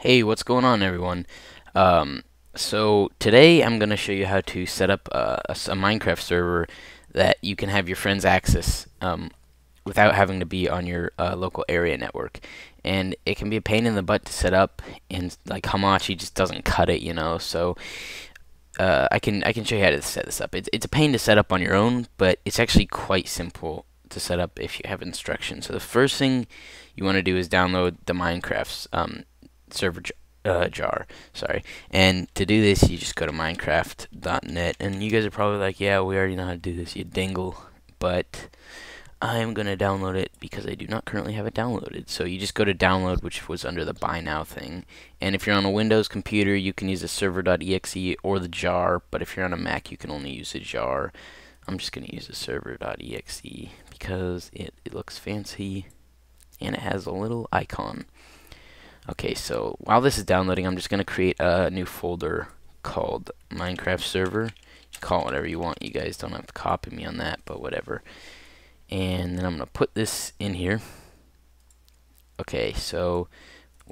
Hey, what's going on, everyone? Um, so today I'm going to show you how to set up a Minecraft server that you can have your friends access without having to be on your local area network. And it can be a pain in the butt to set up, and like Hamachi just doesn't cut it, you know. So I can show you how to set this up. It's a pain to set up on your own, but it's actually quite simple to set up if you have instructions. So the first thing you want to do is download the Minecraft's server jar. Sorry. And to do this, you just go to Minecraft.net, and you guys are probably like, "Yeah, we already know how to do this, you dingle." But I'm gonna download it because I do not currently have it downloaded. So you just go to download, which was under the buy now thing. And if you're on a Windows computer, you can use the server.exe or the jar. But if you're on a Mac, you can only use the jar. I'm just gonna use the server.exe because it looks fancy and it has a little icon. Okay, so while this is downloading, I'm just going to create a new folder called Minecraft Server. You can call it whatever you want. You guys don't have to copy me on that, but whatever. And then I'm going to put this in here. Okay, so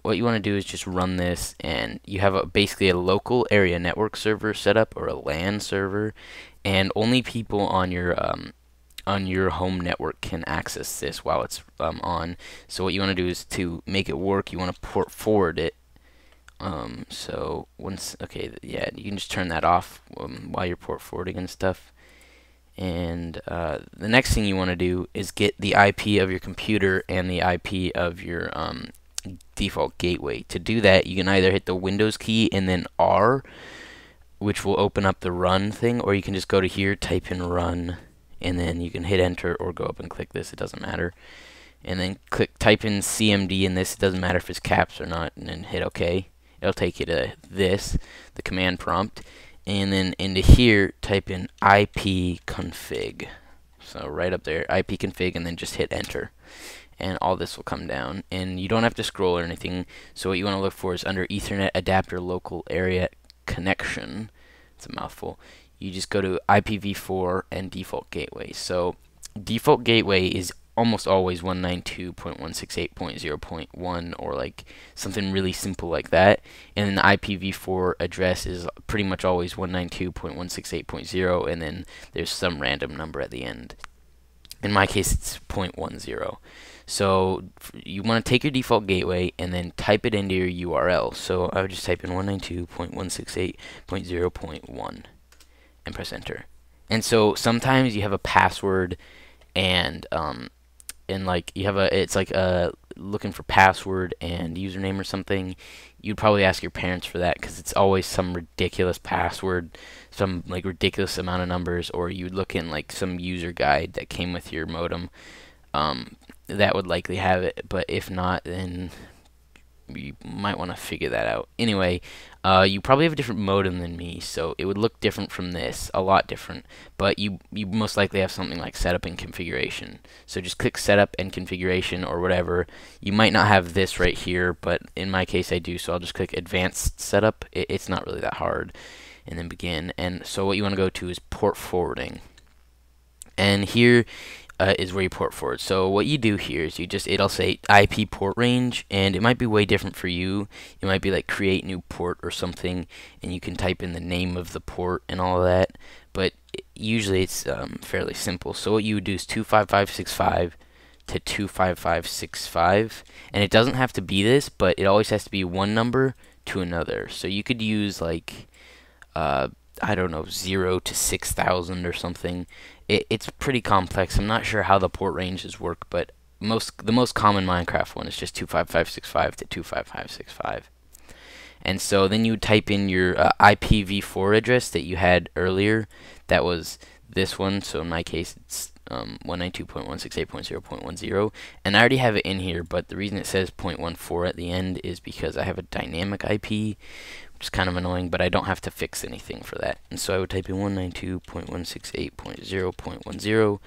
what you want to do is just run this, and you have basically a local area network server set up, or a LAN server, and only people on your home network can access this while it's on. So what you want to do is to make it work, you want to port forward it. So once, okay, yeah, you can just turn that off while you're port forwarding and stuff. And the next thing you want to do is get the IP of your computer and the IP of your default gateway. To do that, you can either hit the Windows key and then R, which will open up the run thing, or you can just go to here, type in run, and then you can hit enter or go up and click this, it doesn't matter. And then type in CMD in this, it doesn't matter if it's caps or not, and then hit OK. It'll take you to this, the command prompt, and then into here type in IPconfig. So right up there, IPconfig, and then just hit enter. And all this will come down, and you don't have to scroll or anything. So what you want to look for is under Ethernet adapter local area connection. It's a mouthful. You just go to IPv4 and default gateway. So default gateway is almost always 192.168.0.1 or like something really simple like that. And then the IPv4 address is pretty much always 192.168.0, and then there's some random number at the end. In my case, it's 0.10. So you want to take your default gateway and then type it into your URL. So I would just type in 192.168.0.1 and press enter. And so sometimes you have a password and like you have it's like looking for password and username or something. You'd probably ask your parents for that because it's always some ridiculous password, some like ridiculous amount of numbers, or you'd look in like some user guide that came with your modem. That would likely have it, but if not, then you might want to figure that out. Anyway, you probably have a different modem than me, so it would look different from this, a lot different. But you most likely have something like setup and configuration. So just click setup and configuration or whatever. You might not have this right here, but in my case I do, so I'll just click advanced setup. It's not really that hard. And then begin. And so what you want to go to is port forwarding. And here is where you port forward. So what you do here is it'll say IP port range, and it might be way different for you. It might be like create new port or something, and you can type in the name of the port and all of that. But usually it's fairly simple. So what you would do is 25565 to 25565, and it doesn't have to be this, but it always has to be one number to another. So you could use like I don't know, 0 to 6,000 or something. It's pretty complex. I'm not sure how the port ranges work, but the most common Minecraft one is just 25565 to 25565. And so then you would type in your IPv4 address that you had earlier. That was this one. So in my case, it's 192.168.0.10. And I already have it in here, but the reason it says 0.14 at the end is because I have a dynamic IP, which is kind of annoying, but I don't have to fix anything for that. And so I would type in 192.168.0.10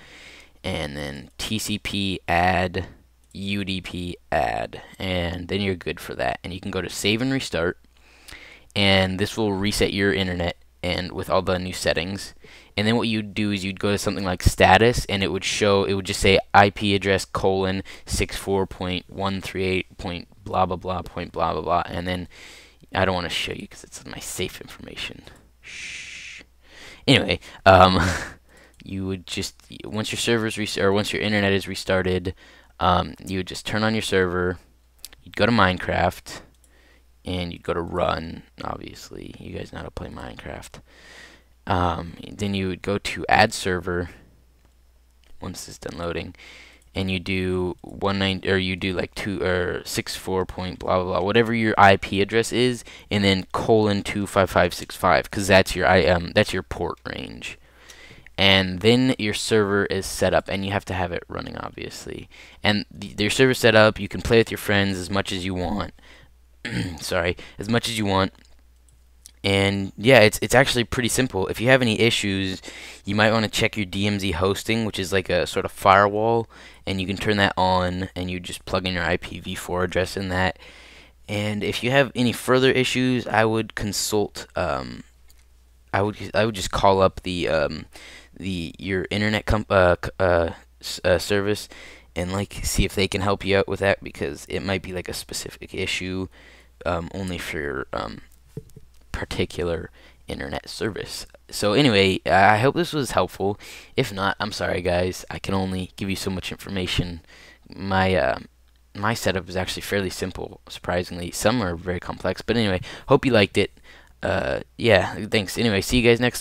and then TCP add UDP add, and then you're good for that. And you can go to save and restart, and this will reset your internet and with all the new settings. And then what you'd do is you'd go to something like status, and it would just say IP address colon 64.138 point blah blah blah point blah blah blah. And then I don't want to show you because it's my safe information. Shh. Anyway, you would just, once your servers or once your internet is restarted, you would just turn on your server. You'd go to Minecraft, and you'd go to run. Obviously, you guys know how to play Minecraft. Then you would go to add server once it's done loading, and you do 19 or you do like 2 or 64 point blah blah blah, whatever your IP address is, and then colon 25565, because that's your port range. And then your server is set up, and you have to have it running, obviously. And your server set up, you can play with your friends as much as you want. Sorry, as much as you want. And yeah, it's actually pretty simple. If you have any issues, you might want to check your DMZ hosting, which is like a sort of firewall, and you can turn that on, and you just plug in your IPv4 address in that. And if you have any further issues, I would consult. I would just call up your internet service, and like see if they can help you out with that, because it might be like a specific issue only for your particular internet service. So anyway, I hope this was helpful. If not, I'm sorry guys, I can only give you so much information. My setup is actually fairly simple, surprisingly. Some are very complex, but anyway, hope you liked it. Yeah, thanks. Anyway, see you guys next time.